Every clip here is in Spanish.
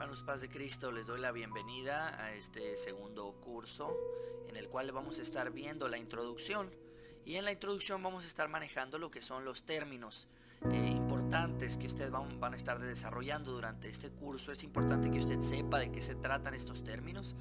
Hermanos, paz de Cristo, les doy la bienvenida a este segundo curso en el cual vamos a estar viendo la introducción, y en la introducción vamos a estar manejando lo que son los términos importantes que ustedes van a estar desarrollando durante este curso. Es importante que usted sepa de qué se tratan estos términos,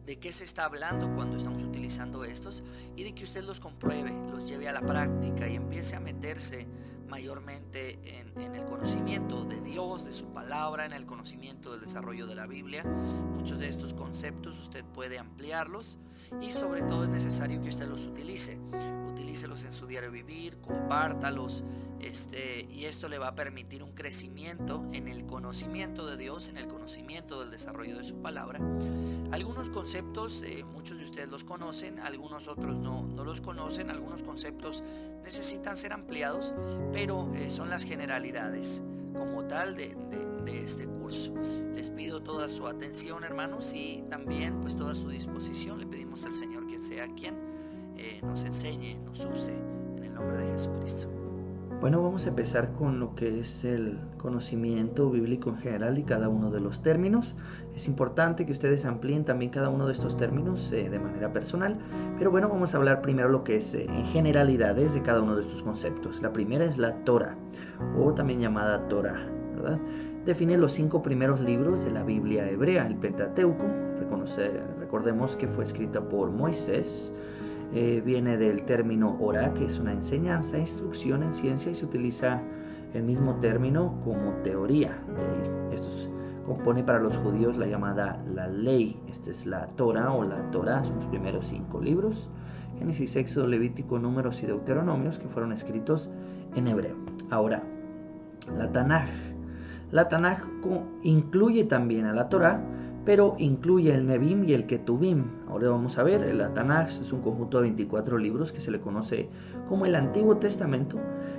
de qué se está hablando cuando estamos utilizando estos, y de que usted los compruebe, los lleve a la práctica y empiece a meterse mayormente en el conocimiento de Dios, de su palabra, en el conocimiento del desarrollo de la Biblia. Muchos de estos conceptos usted puede ampliarlos, y sobre todo es necesario que usted los utilícelos en su diario vivir, compártalos, y esto le va a permitir un crecimiento en el conocimiento de Dios, en el conocimiento del desarrollo de su palabra. Algunos conceptos, muchos de ustedes los conocen, algunos otros no los conocen. Algunos conceptos necesitan ser ampliados, pero son las generalidades como tal de este curso. Les pido toda su atención, hermanos, y también pues toda su disposición. Le pedimos al Señor que sea quien nos enseñe, nos use, en el nombre de Jesucristo. Bueno, vamos a empezar con lo que es el conocimiento bíblico en general de cada uno de los términos. Es importante que ustedes amplíen también cada uno de estos términos de manera personal, pero bueno, vamos a hablar primero lo que es en generalidades de cada uno de estos conceptos. La primera es la Torah, o también llamada Torah, ¿verdad? Define los 5 primeros libros de la Biblia hebrea, el Pentateuco. Recordemos que fue escrita por Moisés. Viene del término orá, que es una enseñanza, instrucción en ciencia, y se utiliza el mismo término como teoría. Esto compone para los judíos la llamada la ley. Esta es la Torah o la Torah, son los primeros 5 libros: Génesis, Éxodo, Levítico, Números y Deuteronomios, que fueron escritos en hebreo. Ahora, la Tanaj. La Tanaj incluye también a la Torah, pero incluye el Nebim y el Ketubim. Ahora vamos a ver, la Tanaj es un conjunto de 24 libros que se le conoce como el Antiguo Testamento.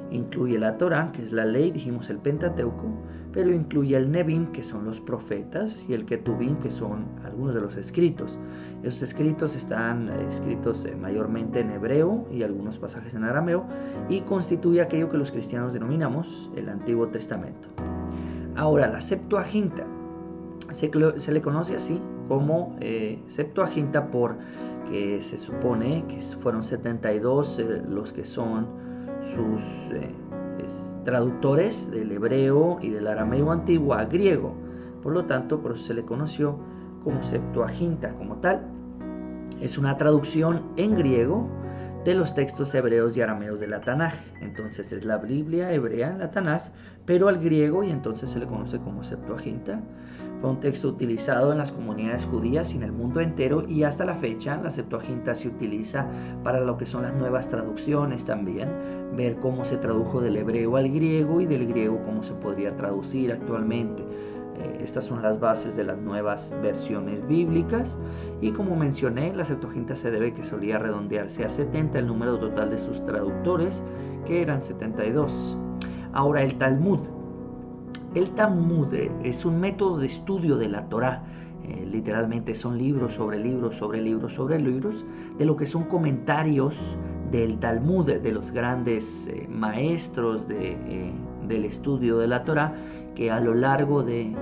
Incluye la Torah, que es la ley, dijimos el Pentateuco, pero incluye el Nebim, que son los profetas, y el Ketubim, que son algunos de los escritos. Estos escritos están escritos mayormente en hebreo y algunos pasajes en arameo, y constituye aquello que los cristianos denominamos el Antiguo Testamento. Ahora, la Septuaginta se le conoce así como Septuaginta porque se supone que fueron 72 los que son sus traductores del hebreo y del arameo antiguo a griego. Por lo tanto, por eso se le conoció como Septuaginta. Como tal, es una traducción en griego de los textos hebreos y arameos de la Tanaj. Entonces es la Biblia hebrea, la Tanaj, pero al griego, y entonces se le conoce como Septuaginta. Fue un texto utilizado en las comunidades judías y en el mundo entero, y hasta la fecha la Septuaginta se utiliza para lo que son las nuevas traducciones también, ver cómo se tradujo del hebreo al griego y del griego cómo se podría traducir actualmente. Estas son las bases de las nuevas versiones bíblicas, y como mencioné, la Septuaginta se debe que solía redondearse a 70 el número total de sus traductores, que eran 72. Ahora, el Talmud. El Talmud es un método de estudio de la Torá. Literalmente son libros sobre libros sobre libros sobre libros, de lo que son comentarios del Talmud, de los grandes maestros del estudio de la Torá, que a lo largo de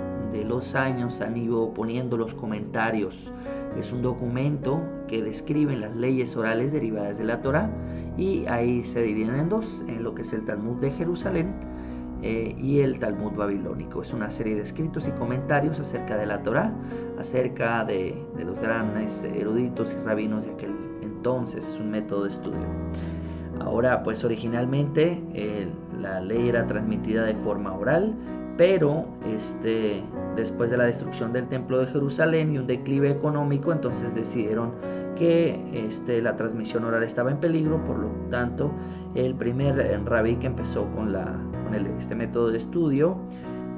los años han ido poniendo los comentarios. Es un documento que describe las leyes orales derivadas de la Torá, y ahí se dividen en dos, en lo que es el Talmud de Jerusalén y el Talmud babilónico. Es una serie de escritos y comentarios acerca de la Torá, acerca de los grandes eruditos y rabinos de aquel entonces. Es un método de estudio. Ahora, pues originalmente la ley era transmitida de forma oral, pero después de la destrucción del templo de Jerusalén y un declive económico, entonces decidieron que la transmisión oral estaba en peligro. Por lo tanto, el primer rabí que empezó con este método de estudio,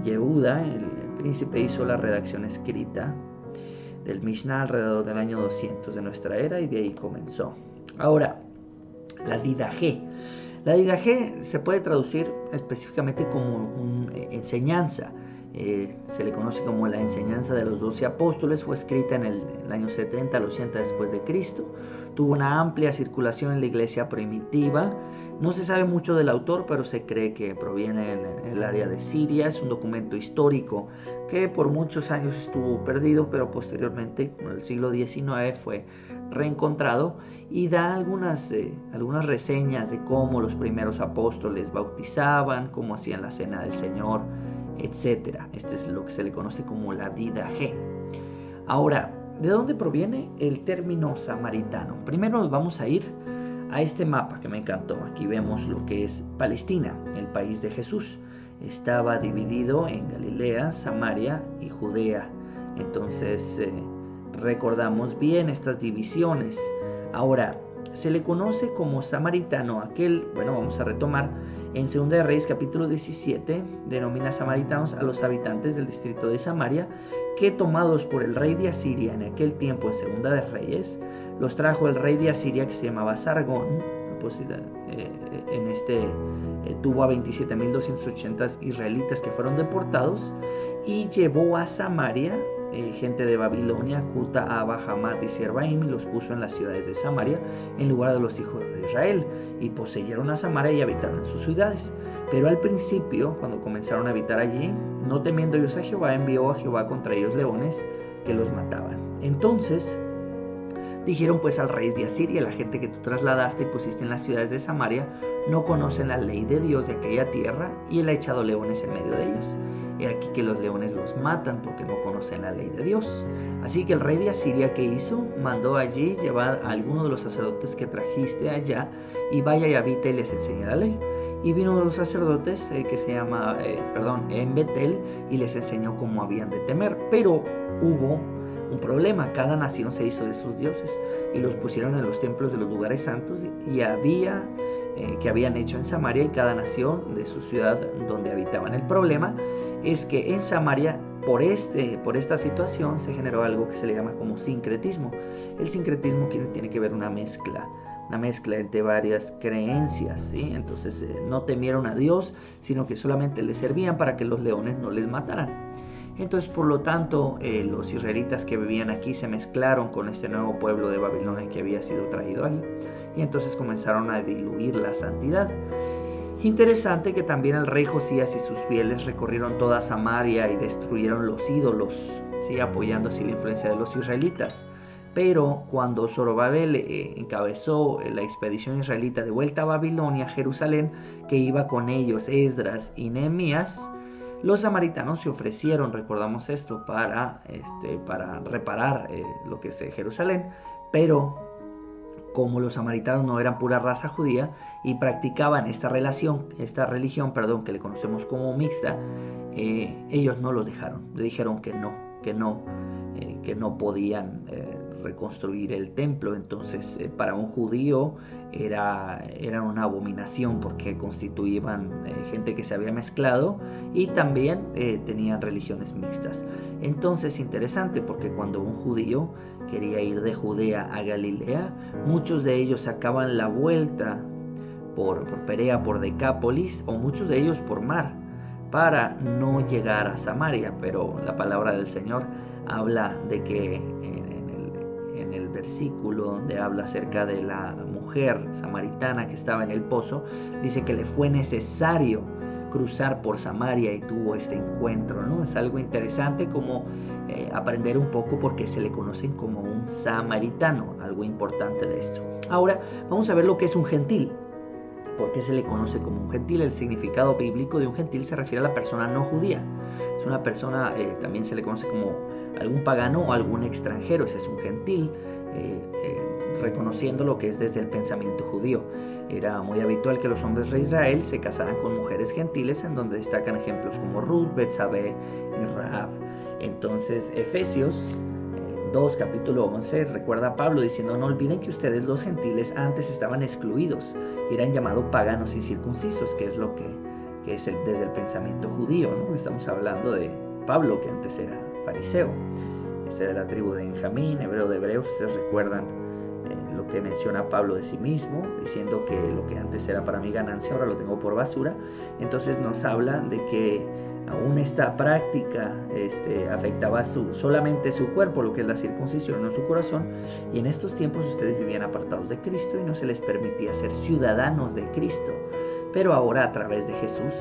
Yehuda, el príncipe, hizo la redacción escrita del Mishnah alrededor del año 200 de nuestra era, y de ahí comenzó. Ahora, la Didajé. La Didajé se puede traducir específicamente como una enseñanza. Se le conoce como la enseñanza de los 12 apóstoles. Fue escrita en el año 70 al 80 después de Cristo. Tuvo una amplia circulación en la iglesia primitiva. No se sabe mucho del autor, pero se cree que proviene en el área de Siria. Es un documento histórico que por muchos años estuvo perdido, pero posteriormente, en el siglo XIX, fue reencontrado y da algunas reseñas de cómo los primeros apóstoles bautizaban, cómo hacían la cena del Señor, etc. Este es lo que se le conoce como la Didache. Ahora, ¿de dónde proviene el término samaritano? Primero nos vamos a ir a este mapa que me encantó. Aquí vemos lo que es Palestina, el país de Jesús. Estaba dividido en Galilea, Samaria y Judea. Entonces recordamos bien estas divisiones. Ahora, se le conoce como samaritano vamos a retomar, en 2 de Reyes capítulo 17, denomina samaritanos a los habitantes del distrito de Samaria, que tomados por el rey de Asiria en aquel tiempo, en 2 de Reyes, los trajo el rey de Asiria, que se llamaba Sargón. Pues, tuvo a 27.280 israelitas que fueron deportados, y llevó a Samaria gente de Babilonia, Cuta, Aba, Hamat y Sierbaim, y los puso en las ciudades de Samaria en lugar de los hijos de Israel, y poseyeron a Samaria y habitaron en sus ciudades. Pero al principio, cuando comenzaron a habitar allí, no temiendo ellos a Jehová, envió a Jehová contra ellos leones que los mataban. Entonces dijeron pues al rey de Asiria: la gente que tú trasladaste y pusiste en las ciudades de Samaria no conocen la ley de Dios de aquella tierra, y él ha echado leones en medio de ellos. He aquí que los leones los matan porque no conocen la ley de Dios. Así que el rey de Asiria, ¿qué hizo? Mandó allí llevar a alguno de los sacerdotes que trajiste allá, y vaya y habite y les enseñe la ley. Y vino uno de los sacerdotes que se llama, en Betel, y les enseñó cómo habían de temer. Pero hubo un problema: cada nación se hizo de sus dioses y los pusieron en los templos de los lugares santos que habían hecho en Samaria, y cada nación de su ciudad donde habitaban. El problema es que en Samaria, por esta situación, se generó algo que se le llama como sincretismo. El sincretismo tiene que ver una mezcla entre varias creencias, ¿sí? Entonces no temieron a Dios, sino que solamente le servían para que los leones no les mataran. Entonces, por lo tanto, los israelitas que vivían aquí se mezclaron con este nuevo pueblo de Babilonia que había sido traído aquí, y entonces comenzaron a diluir la santidad. Interesante que también el rey Josías y sus fieles recorrieron toda Samaria y destruyeron los ídolos, ¿sí? Apoyando así la influencia de los israelitas. Pero cuando Zorobabel encabezó la expedición israelita de vuelta a Babilonia, Jerusalén, que iba con ellos Esdras y Nehemías, los samaritanos se ofrecieron, recordamos esto, para reparar lo que es Jerusalén. Pero como los samaritanos no eran pura raza judía y practicaban esta religión que le conocemos como mixta, ellos no los dejaron. Le dijeron que no podían reconstruir el templo. Entonces para un judío era una abominación, porque constituían gente que se había mezclado, y también tenían religiones mixtas. Entonces, interesante, porque cuando un judío quería ir de Judea a Galilea, muchos de ellos sacaban la vuelta por Perea, por Decápolis, o muchos de ellos por mar, para no llegar a Samaria. Pero la palabra del Señor habla de que en el versículo donde habla acerca de la mujer samaritana que estaba en el pozo, dice que le fue necesario cruzar por Samaria y tuvo este encuentro, ¿no? Es algo interesante como aprender un poco, porque se le conocen como un samaritano, algo importante de esto. Ahora vamos a ver lo que es un gentil. ¿Por qué se le conoce como un gentil? El significado bíblico de un gentil se refiere a la persona no judía. Es una persona, también se le conoce como algún pagano o algún extranjero. Ese es un gentil, reconociendo lo que es desde el pensamiento judío. Era muy habitual que los hombres de Israel se casaran con mujeres gentiles, en donde destacan ejemplos como Ruth, Betsabé y Rahab. Entonces, Efesios 2, capítulo 11, recuerda a Pablo diciendo: no olviden que ustedes, los gentiles, antes estaban excluidos y eran llamados paganos incircuncisos, que es lo que es desde el pensamiento judío, ¿no? Estamos hablando de Pablo, que antes era fariseo, de la tribu de Benjamín, hebreo de hebreos. Ustedes recuerdan lo lo que menciona Pablo de sí mismo, diciendo que lo que antes era para mí ganancia, ahora lo tengo por basura. Entonces nos habla de que aún esta práctica afectaba solamente su cuerpo, lo que es la circuncisión, no su corazón. Y en estos tiempos ustedes vivían apartados de Cristo y no se les permitía ser ciudadanos de Cristo. Pero ahora, a través de Jesús,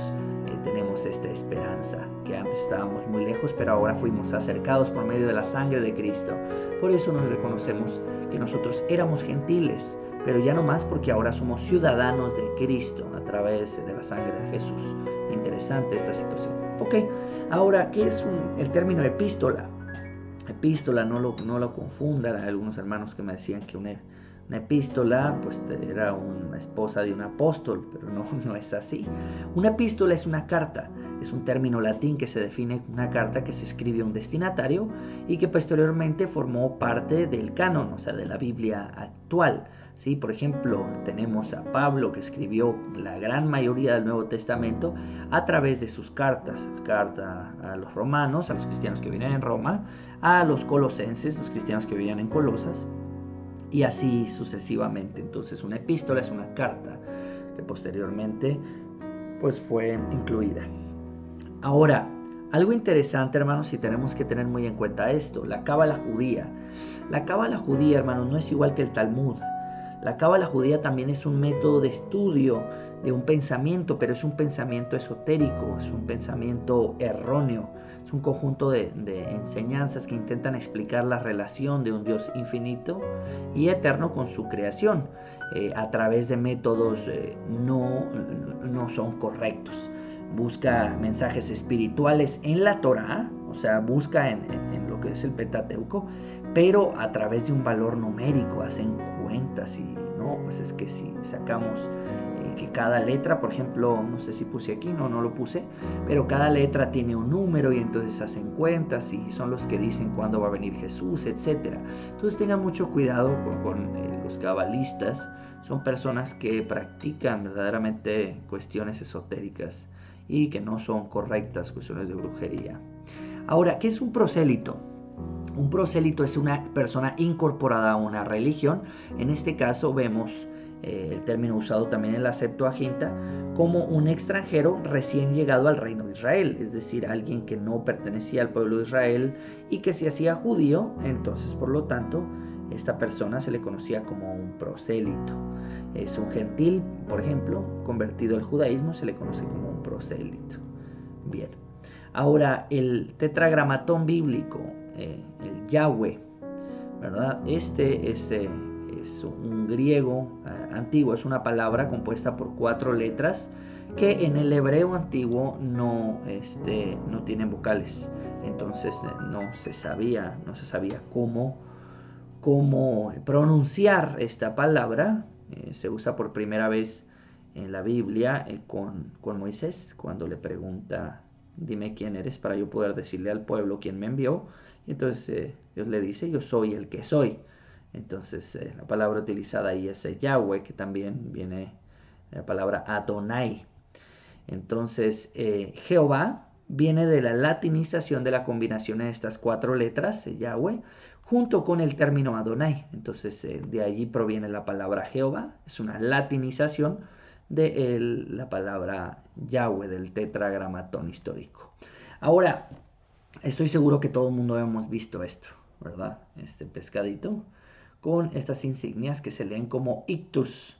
tenemos esta esperanza, que antes estábamos muy lejos, pero ahora fuimos acercados por medio de la sangre de Cristo. Por eso nos reconocemos que nosotros éramos gentiles, pero ya no más, porque ahora somos ciudadanos de Cristo a través de la sangre de Jesús. Interesante esta situación. Ok, ahora, ¿qué es el término epístola? Epístola, no lo confundan. Hay algunos hermanos que me decían que una epístola pues era una esposa de un apóstol, pero no es así. Una epístola es una carta, es un término latín que se define una carta que se escribe a un destinatario y que posteriormente formó parte del canon, o sea, de la Biblia actual. ¿Sí? Por ejemplo, tenemos a Pablo, que escribió la gran mayoría del Nuevo Testamento a través de sus cartas. Carta a los romanos, a los cristianos que vivían en Roma, a los colosenses, los cristianos que vivían en Colosas, y así sucesivamente. Entonces, una epístola es una carta que posteriormente pues fue incluida. Ahora, algo interesante, hermanos, y tenemos que tener muy en cuenta esto: la cábala judía. La cábala judía, hermanos, no es igual que el Talmud. La cábala judía también es un método de estudio de un pensamiento, pero es un pensamiento esotérico, es un pensamiento erróneo, es un conjunto de enseñanzas que intentan explicar la relación de un Dios infinito y eterno con su creación a través de métodos no son correctos. Busca mensajes espirituales en la Torá, o sea, busca en lo que es el Pentateuco, pero a través de un valor numérico. Hacen cuentas y no, pues es que si sacamos que cada letra, por ejemplo, no sé si puse aquí, no lo puse, pero cada letra tiene un número y entonces hacen cuentas y son los que dicen cuándo va a venir Jesús, etc. Entonces tengan mucho cuidado con los cabalistas. Son personas que practican verdaderamente cuestiones esotéricas y que no son correctas, cuestiones de brujería. Ahora, ¿qué es un prosélito? Un prosélito es una persona incorporada a una religión. En este caso vemos el término usado también en la Septuaginta como un extranjero recién llegado al reino de Israel, es decir, alguien que no pertenecía al pueblo de Israel y que se hacía judío. Entonces, por lo tanto, esta persona se le conocía como un prosélito. Es un gentil, por ejemplo, convertido al judaísmo, se le conoce como un prosélito. Bien. Ahora, el tetragramatón bíblico, el Yahweh, ¿verdad? Este es un griego antiguo, es una palabra compuesta por 4 letras que en el hebreo antiguo no tienen vocales. Entonces no se sabía cómo pronunciar esta palabra. Se usa por primera vez en la Biblia con Moisés, cuando le pregunta: dime quién eres para yo poder decirle al pueblo quién me envió. Y entonces Dios le dice: yo soy el que soy. Entonces la palabra utilizada ahí es Yahweh, que también viene de la palabra Adonai. Entonces Jehová viene de la latinización de la combinación de estas 4 letras, Yahweh, junto con el término Adonai. Entonces de allí proviene la palabra Jehová. Es una latinización de la palabra Yahweh, del tetragramatón histórico. Ahora, estoy seguro que todo el mundo hemos visto esto, ¿verdad? Este pescadito con estas insignias que se leen como ictus,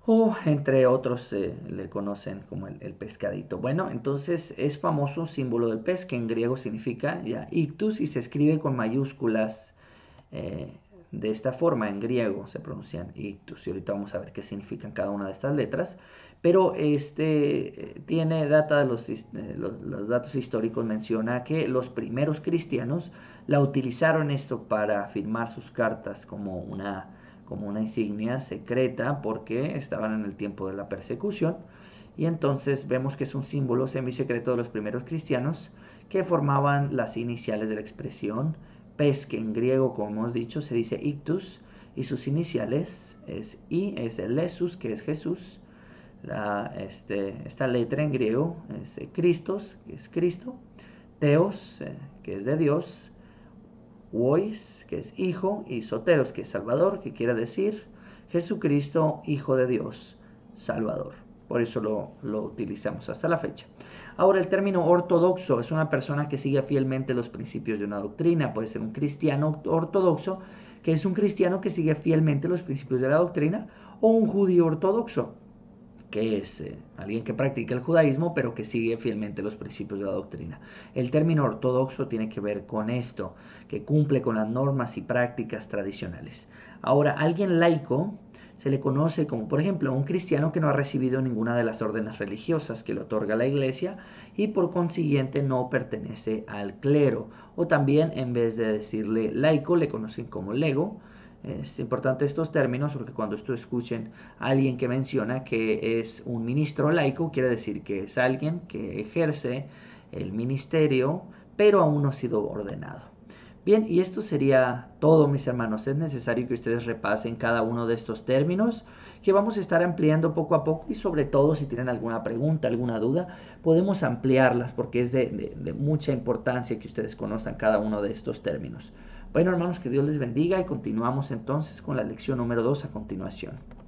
o entre otros le conocen como el pescadito. Bueno, entonces es famoso símbolo del pez, que en griego significa ya ictus, y se escribe con mayúsculas de esta forma. En griego se pronuncian ictus, y ahorita vamos a ver qué significan cada una de estas letras. Pero tiene data de los datos históricos. Menciona que los primeros cristianos la utilizaron esto para firmar sus cartas como una insignia secreta, porque estaban en el tiempo de la persecución. Y entonces vemos que es un símbolo semisecreto de los primeros cristianos, que formaban las iniciales de la expresión pez, que en griego, como hemos dicho, se dice ictus, y sus iniciales es I, es el Jesús, que es Jesús. Esta letra en griego es Christos, que es Cristo, Theos, que es de Dios, Huois, que es hijo, y soteros, que es salvador, que quiere decir Jesucristo, Hijo de Dios, Salvador. Por eso lo utilizamos hasta la fecha. Ahora, el término ortodoxo es una persona que sigue fielmente los principios de una doctrina. Puede ser un cristiano ortodoxo, que es un cristiano que sigue fielmente los principios de la doctrina, o un judío ortodoxo, que es alguien que practica el judaísmo, pero que sigue fielmente los principios de la doctrina. El término ortodoxo tiene que ver con esto, que cumple con las normas y prácticas tradicionales. Ahora, alguien laico se le conoce como, por ejemplo, un cristiano que no ha recibido ninguna de las órdenes religiosas que le otorga la iglesia y por consiguiente no pertenece al clero. O también, en vez de decirle laico, le conocen como lego. Es importante estos términos porque cuando ustedes escuchen a alguien que menciona que es un ministro laico, quiere decir que es alguien que ejerce el ministerio, pero aún no ha sido ordenado. Bien, y esto sería todo, mis hermanos. Es necesario que ustedes repasen cada uno de estos términos que vamos a estar ampliando poco a poco y sobre todo si tienen alguna pregunta, alguna duda, podemos ampliarlas porque es de mucha importancia que ustedes conozcan cada uno de estos términos. Bueno, hermanos, que Dios les bendiga y continuamos entonces con la lección número 2 a continuación.